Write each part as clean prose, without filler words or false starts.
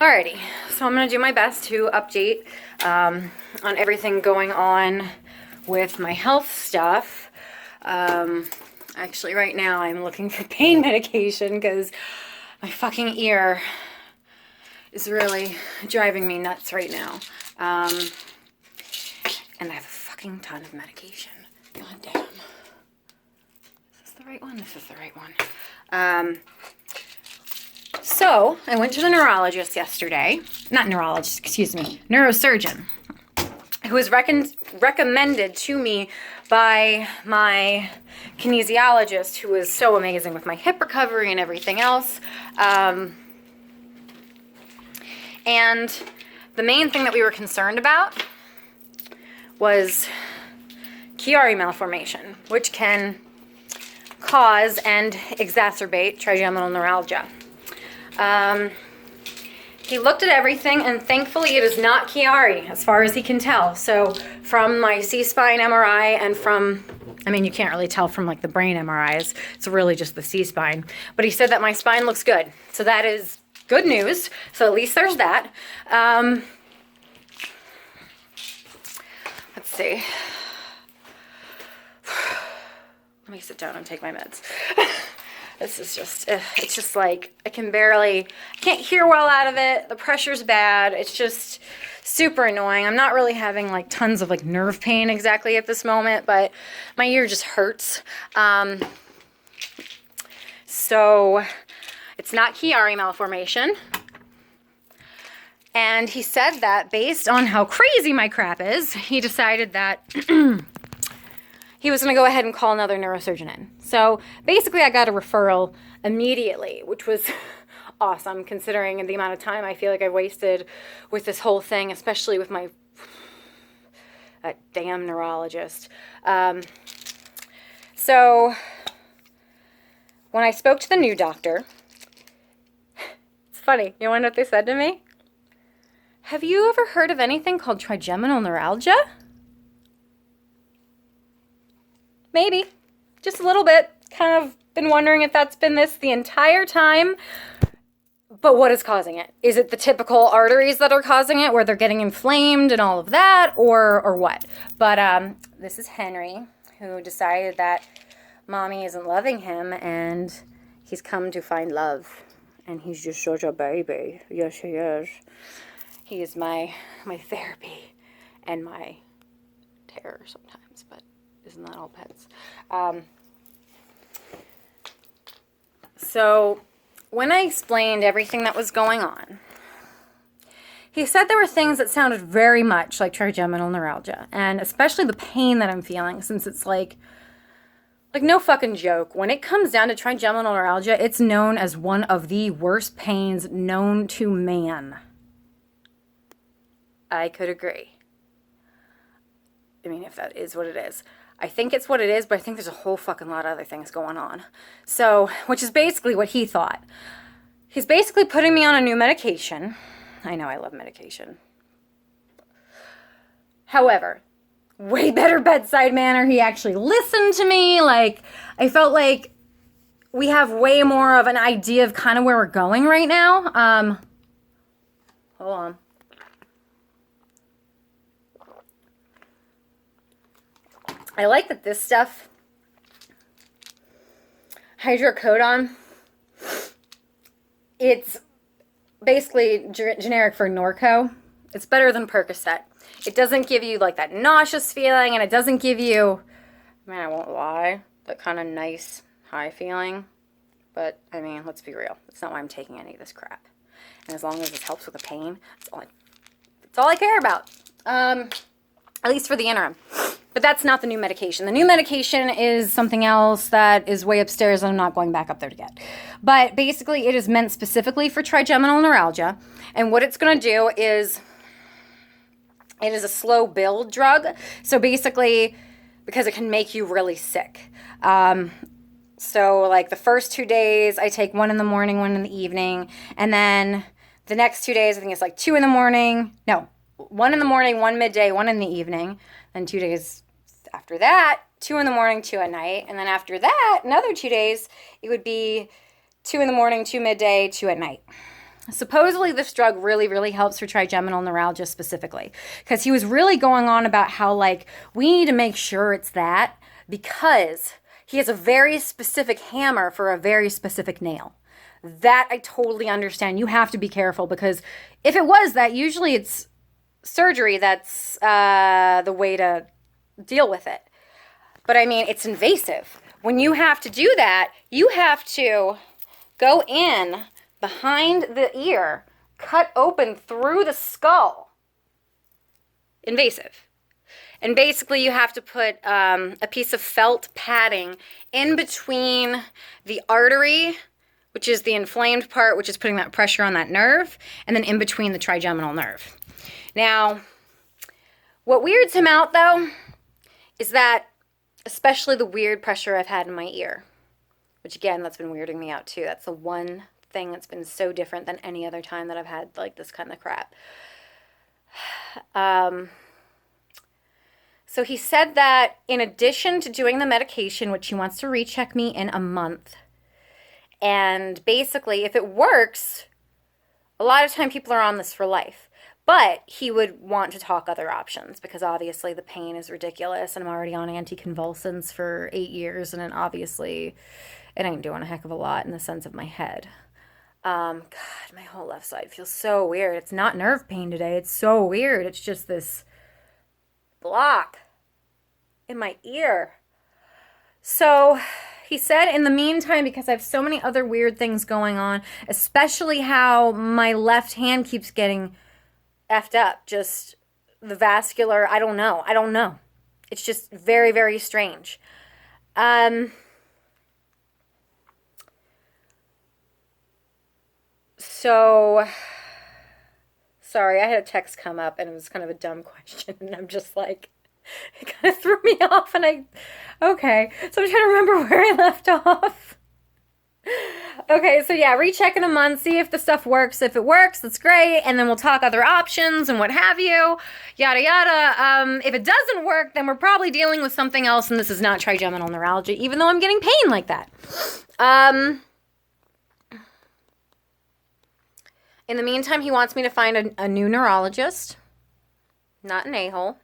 Alrighty, so I'm going to do my best to update on everything going on with my health stuff. Actually, right now I'm looking for pain medication because my fucking ear is really driving me nuts right now. And I have a fucking ton of medication. God damn. Is this the right one? This is the right one. So, I went to the neurologist yesterday. Not neurologist, excuse me. Neurosurgeon. Who was recommended to me by my kinesiologist, who was so amazing with my hip recovery and everything else. And the main thing that we were concerned about was Chiari malformation, which can cause and exacerbate trigeminal neuralgia. He looked at everything, and thankfully it is not Chiari, as far as he can tell. So from my C-spine MRI and from, I mean, you can't really tell from like the brain MRIs. It's really just the C-spine. But he said that my spine looks good. So that is good news. So at least there's that. Let's see. Let me sit down and take my meds. This is just, it's just like, I can't hear well out of it. The pressure's bad. It's just super annoying. I'm not really having like tons of like nerve pain exactly at this moment, but my ear just hurts. So it's not Chiari malformation. And he said that based on how crazy my crap is, he decided that he was going to go ahead and call another neurosurgeon in. So basically I got a referral immediately, which was awesome considering the amount of time I feel like I wasted with this whole thing, especially with my damn neurologist. So when I spoke to the new doctor, it's funny. You want to know what they said to me? Have you ever heard of anything called trigeminal neuralgia? Maybe. Just a little bit. Kind of been wondering if that's been this the entire time. But what is causing it? Is it the typical arteries that are causing it, where they're getting inflamed and all of that, or what? But this is Henry, who decided that mommy isn't loving him, and he's come to find love. And he's just such a baby. Yes, he is. He is my therapy and my terror sometimes, but isn't that all pets? So when I explained everything that was going on, he said there were things that sounded very much like trigeminal neuralgia, and especially the pain that I'm feeling, since it's like no fucking joke. When it comes down to trigeminal neuralgia, it's known as one of the worst pains known to man. I could agree. I mean, if that is what it is. I think it's what it is, but I think there's a whole fucking lot of other things going on. So, which is basically what he thought. He's basically putting me on a new medication. I know I love medication. However, way better bedside manner. He actually listened to me. Like, I felt like we have way more of an idea of kind of where we're going right now. Hold on. I like that this stuff, hydrocodone, it's basically generic for Norco. It's better than Percocet. It doesn't give you like that nauseous feeling, and it doesn't give you, man, I won't lie, that kind of nice high feeling. But, I mean, let's be real. That's not why I'm taking any of this crap. And as long as this helps with the pain, that's all I care about. At least for the interim. But that's not the new medication. The new medication is something else that is way upstairs, and I'm not going back up there to get. But basically, it is meant specifically for trigeminal neuralgia. And what it's going to do is, it is a slow build drug. So basically, because it can make you really sick. So like the first 2 days, I take one in the morning, one in the evening. And then the next 2 days, I think it's like 2 in the morning. No, 1 in the morning, 1 midday, 1 in the evening. Then 2 days after that, 2 in the morning, 2 at night. And then after that, another 2 days, it would be 2 in the morning, 2 midday, 2 at night. Supposedly this drug really, really helps for trigeminal neuralgia specifically, because he was really going on about how, like, we need to make sure it's that, because he has a very specific hammer for a very specific nail. That I totally understand. You have to be careful, because if it was that, usually it's surgery that's the way to deal with it. But I mean, it's invasive. When you have to do that, you have to go in behind the ear, cut open through the skull. Invasive. And basically you have to put a piece of felt padding in between the artery, which is the inflamed part, which is putting that pressure on that nerve, and then in between the trigeminal nerve. Now, what weirds him out, though, is that, especially the weird pressure I've had in my ear, which, again, that's been weirding me out, too. That's the one thing that's been so different than any other time that I've had, like, this kind of crap. So he said that in addition to doing the medication, which he wants to recheck me in a month, and basically, if it works, a lot of time people are on this for life. But he would want to talk other options, because obviously the pain is ridiculous, and I'm already on anticonvulsants for 8 years, and obviously it ain't doing a heck of a lot in the sense of my head. God, my whole left side feels so weird. It's not nerve pain today. It's so weird. It's just this block in my ear. So he said, in the meantime, because I have so many other weird things going on, especially how my left hand keeps getting effed up, just the vascular, I don't know. It's just very, very strange. So, sorry, I had a text come up, and it was kind of a dumb question, and I'm just like, it kind of threw me off, and okay, so I'm trying to remember where I left off. Okay, so yeah, recheck in a month, see if the stuff works. If it works, that's great, and then we'll talk other options and what have you, yada yada. If it doesn't work, then we're probably dealing with something else, and this is not trigeminal neuralgia, even though I'm getting pain like that. In the meantime, he wants me to find a new neurologist, not an a-hole.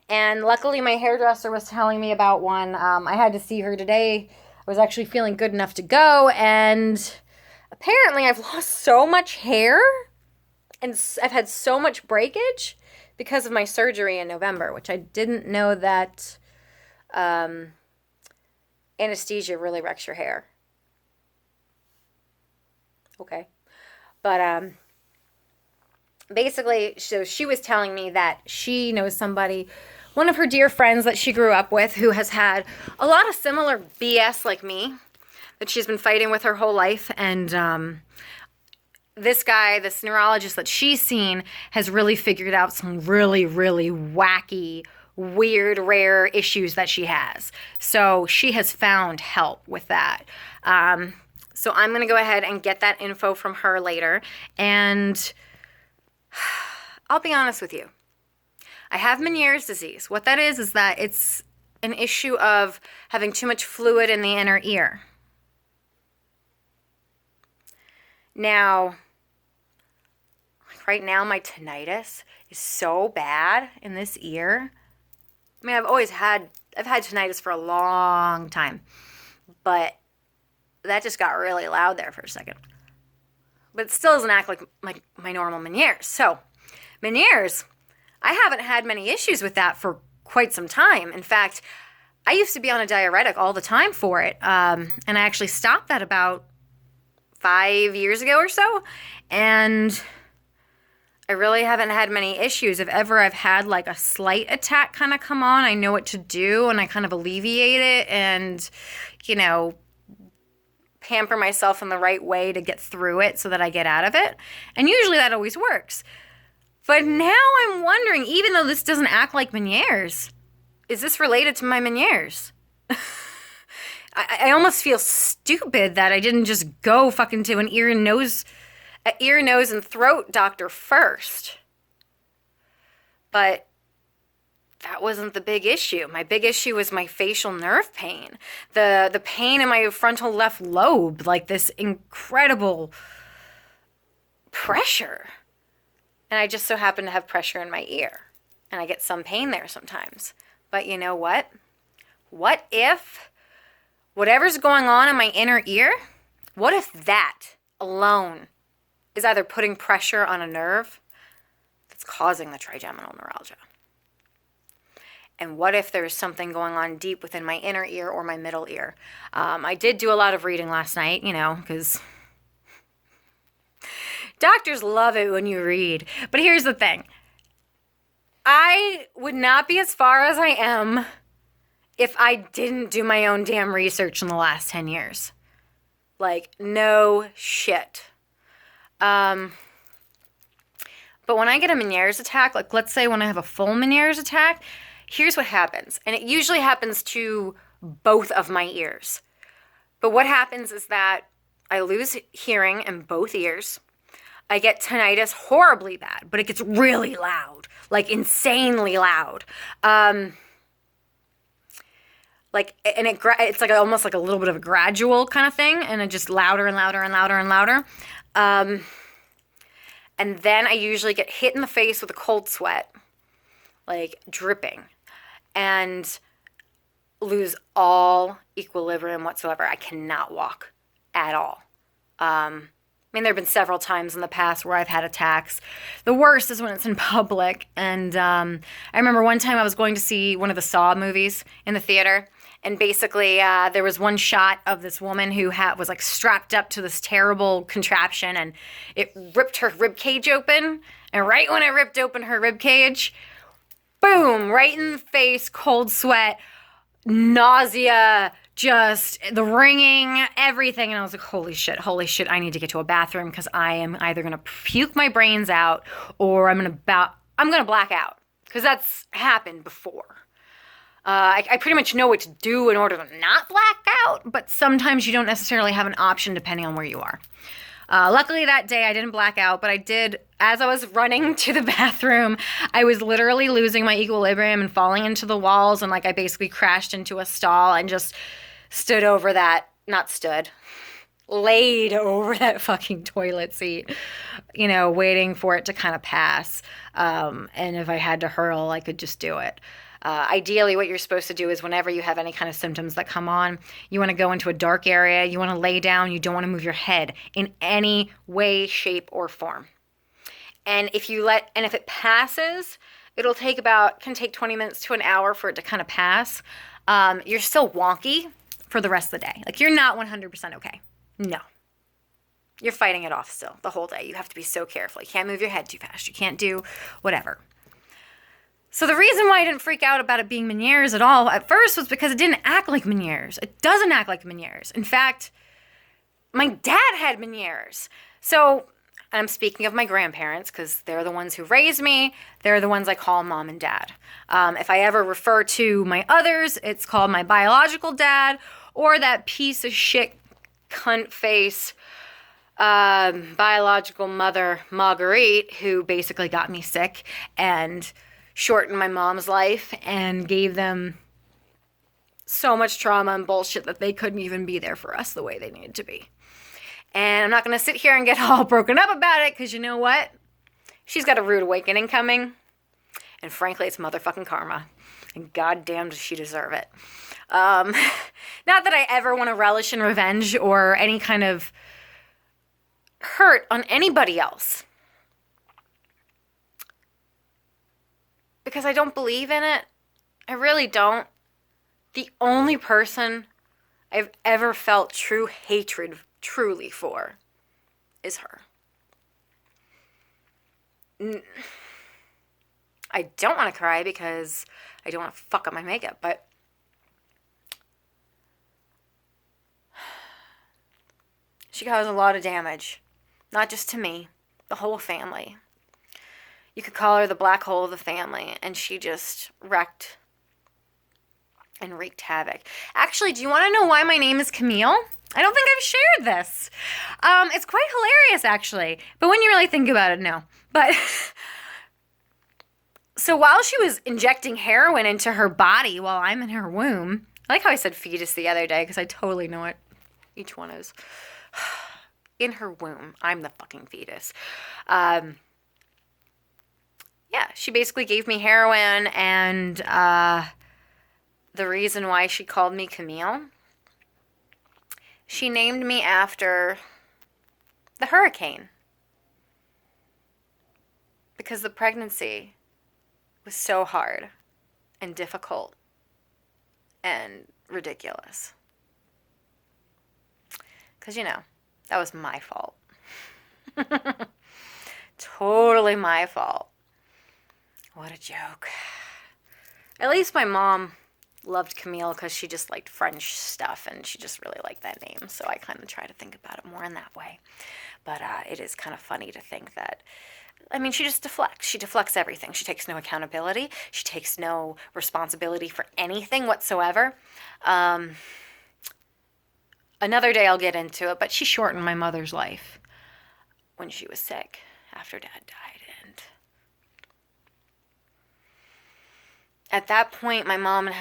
And luckily, my hairdresser was telling me about one. I had to see her today. I was actually feeling good enough to go, and apparently I've lost so much hair, and I've had so much breakage because of my surgery in November, which I didn't know that anesthesia really wrecks your hair. Okay. But basically, so she was telling me that she knows somebody, one of her dear friends that she grew up with, who has had a lot of similar BS like me, that she's been fighting with her whole life. And this guy, this neurologist that she's seen, has really figured out some really, really wacky, weird, rare issues that she has. So she has found help with that. So I'm going to go ahead and get that info from her later. And I'll be honest with you. I have Meniere's disease. What that is that it's an issue of having too much fluid in the inner ear. Now, right now my tinnitus is so bad in this ear. I mean, I've had tinnitus for a long time, but that just got really loud there for a second. But it still doesn't act like my normal Meniere's. So, Meniere's, I haven't had many issues with that for quite some time. In fact, I used to be on a diuretic all the time for it. And I actually stopped that about 5 years ago or so. And I really haven't had many issues. If ever I've had like a slight attack kind of come on, I know what to do, and I kind of alleviate it and, pamper myself in the right way to get through it so that I get out of it. And usually that always works. But now I'm wondering, even though this doesn't act like Meniere's, is this related to my Meniere's? I almost feel stupid that I didn't just go fucking to an ear, nose, and throat doctor first. But that wasn't the big issue. My big issue was my facial nerve pain. The pain in my frontal left lobe, like this incredible pressure. And I just so happen to have pressure in my ear. And I get some pain there sometimes. But you know what? What if whatever's going on in my inner ear, what if that alone is either putting pressure on a nerve that's causing the trigeminal neuralgia? And what if there's something going on deep within my inner ear or my middle ear? I did do a lot of reading last night, because doctors love it when you read. But here's the thing. I would not be as far as I am if I didn't do my own damn research in the last 10 years. Like, no shit. But when I get a Meniere's attack, like let's say when I have a full Meniere's attack, here's what happens. And it usually happens to both of my ears. But what happens is that I lose hearing in both ears. I get tinnitus horribly bad, but it gets really loud, like insanely loud. It's like almost like a little bit of a gradual kind of thing, and it just louder and louder and louder and louder. And then I usually get hit in the face with a cold sweat, like dripping, and lose all equilibrium whatsoever. I cannot walk at all. There have been several times in the past where I've had attacks. The worst is when it's in public. And I remember one time I was going to see one of the Saw movies in the theater. And basically there was one shot of this woman who was like strapped up to this terrible contraption. And it ripped her rib cage open. And right when it ripped open her rib cage, boom, right in the face, cold sweat, nausea, just the ringing, everything. And I was like, holy shit, I need to get to a bathroom because I am either going to puke my brains out or I'm going to black out, because that's happened before. I pretty much know what to do in order to not black out, but sometimes you don't necessarily have an option depending on where you are. Luckily that day I didn't black out, but I did, as I was running to the bathroom, I was literally losing my equilibrium and falling into the walls, and like I basically crashed into a stall and just laid over that fucking toilet seat, waiting for it to kind of pass. And if I had to hurl, I could just do it. Ideally, what you're supposed to do is whenever you have any kind of symptoms that come on, you want to go into a dark area, you want to lay down, you don't want to move your head in any way, shape, or form. And if it passes, can take 20 minutes to an hour for it to kind of pass. You're still wonky for the rest of the day. Like, you're not 100% okay. No. You're fighting it off still the whole day. You have to be so careful. You can't move your head too fast. You can't do whatever. So the reason why I didn't freak out about it being Meniere's at all at first was because it didn't act like Meniere's. It doesn't act like Meniere's. In fact, my dad had Meniere's. So I'm speaking of my grandparents because they're the ones who raised me. They're the ones I call mom and dad. If I ever refer to my others, it's called my biological dad or that piece of shit cunt face biological mother, Marguerite, who basically got me sick and shortened my mom's life and gave them so much trauma and bullshit that they couldn't even be there for us the way they needed to be. And I'm not going to sit here and get all broken up about it, because you know what? She's got a rude awakening coming. And frankly, it's motherfucking karma. And goddamn does she deserve it. Not that I ever want to relish in revenge or any kind of hurt on anybody else, because I don't believe in it. I really don't. The only person I've ever felt true hatred truly for is her. I don't want to cry because I don't want to fuck up my makeup, but she caused a lot of damage. Not just to me, the whole family. You could call her the black hole of the family, and she just wrecked and wreaked havoc. Actually, do you want to know why my name is Camille? I don't think I've shared this. It's quite hilarious, actually. But when you really think about it, no. But so while she was injecting heroin into her body while I'm in her womb, I like how I said fetus the other day, because I totally know what each one is. in her womb. I'm the fucking fetus. Yeah, she basically gave me heroin, and the reason why she called me Camille, she named me after the hurricane. Because the pregnancy was so hard and difficult and ridiculous. Because, that was my fault. Totally my fault. What a joke. At least my mom loved Camille because she just liked French stuff and she just really liked that name. So I kind of try to think about it more in that way. But it is kind of funny to think that, she just deflects. She deflects everything. She takes no accountability. She takes no responsibility for anything whatsoever. Another day I'll get into it, but she shortened my mother's life when she was sick after Dad died. And at that point, my mom and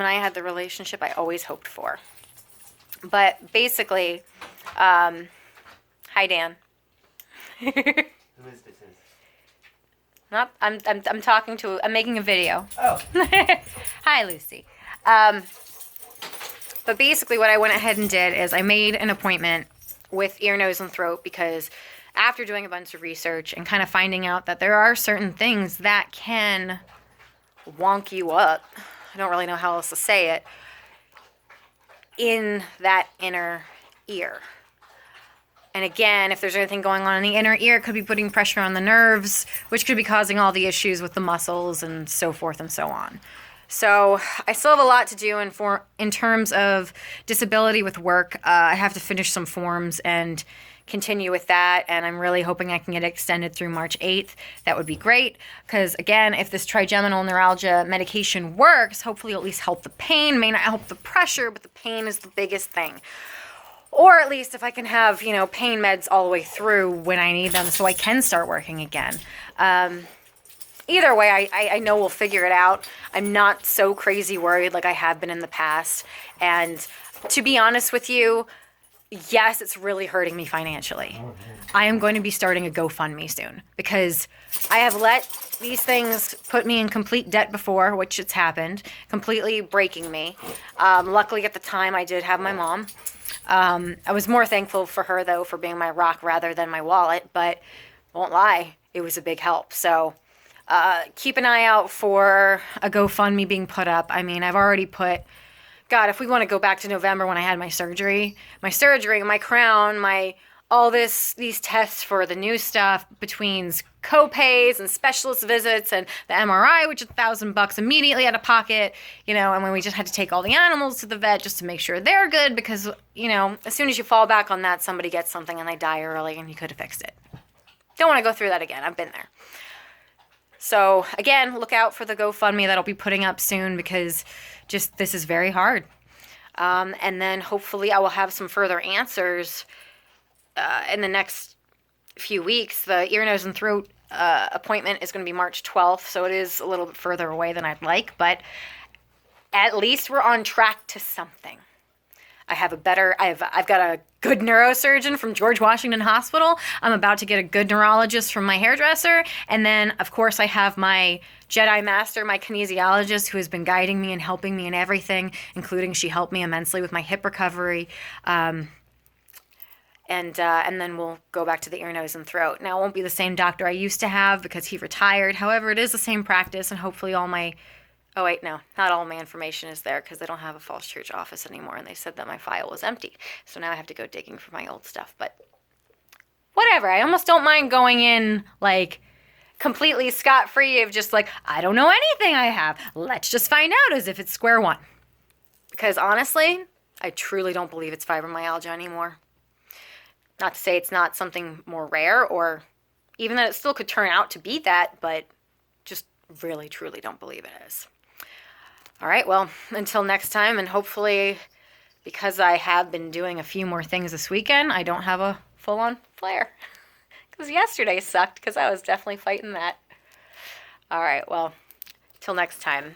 I had the relationship I always hoped for. But basically, hi Dan. Who is this? I'm making a video. Oh. Hi, Lucy. But basically what I went ahead and did is I made an appointment with ear, nose, and throat because after doing a bunch of research and kind of finding out that there are certain things that can wonk you up, I don't really know how else to say it, in that inner ear. And again, if there's anything going on in the inner ear, it could be putting pressure on the nerves, which could be causing all the issues with the muscles and so forth and so on. So I still have a lot to do in terms of disability with work. I have to finish some forms and continue with that, and I'm really hoping I can get it extended through March 8th. That would be great, because again, if this trigeminal neuralgia medication works, hopefully it'll at least help the pain. May not help the pressure, but the pain is the biggest thing. Or at least if I can have, pain meds all the way through when I need them so I can start working again. Either way, I know we'll figure it out. I'm not so crazy worried like I have been in the past. And to be honest with you, yes, it's really hurting me financially. I am going to be starting a GoFundMe soon because I have let these things put me in complete debt before, which it's happened, completely breaking me. Luckily at the time I did have my mom. I was more thankful for her though for being my rock rather than my wallet, but won't lie, it was a big help. So keep an eye out for a GoFundMe being put up. I've already put, God, if we want to go back to November when I had my surgery, my crown, all these tests for the new stuff between co-pays and specialist visits and the MRI, which is $1,000 immediately out of pocket, and when we just had to take all the animals to the vet just to make sure they're good because, as soon as you fall back on that, somebody gets something and they die early and you could have fixed it. Don't want to go through that again. I've been there. So again, look out for the GoFundMe that I'll be putting up soon because this is very hard. And then hopefully I will have some further answers in the next few weeks. The ear, nose, and throat appointment is going to be March 12th, so it is a little bit further away than I'd like, but at least we're on track to something. I've got a good neurosurgeon from George Washington Hospital. I'm about to get a good neurologist from my hairdresser. And then, of course, I have my Jedi Master, my kinesiologist, who has been guiding me and helping me in everything, including she helped me immensely with my hip recovery. And then we'll go back to the ear, nose, and throat. Now, it won't be the same doctor I used to have because he retired. However, it is the same practice, and hopefully oh, wait, no, not all my information is there because they don't have a Falls Church office anymore, and they said that my file was empty. So now I have to go digging for my old stuff, but whatever. I almost don't mind going in, completely scot-free of just, I don't know anything I have. Let's just find out as if it's square one. Because honestly, I truly don't believe it's fibromyalgia anymore. Not to say it's not something more rare or even that it still could turn out to be that, but just really, truly don't believe it is. All right, well, until next time, and hopefully, because I have been doing a few more things this weekend, I don't have a full-on flare. Because yesterday sucked, because I was definitely fighting that. All right, well, till next time.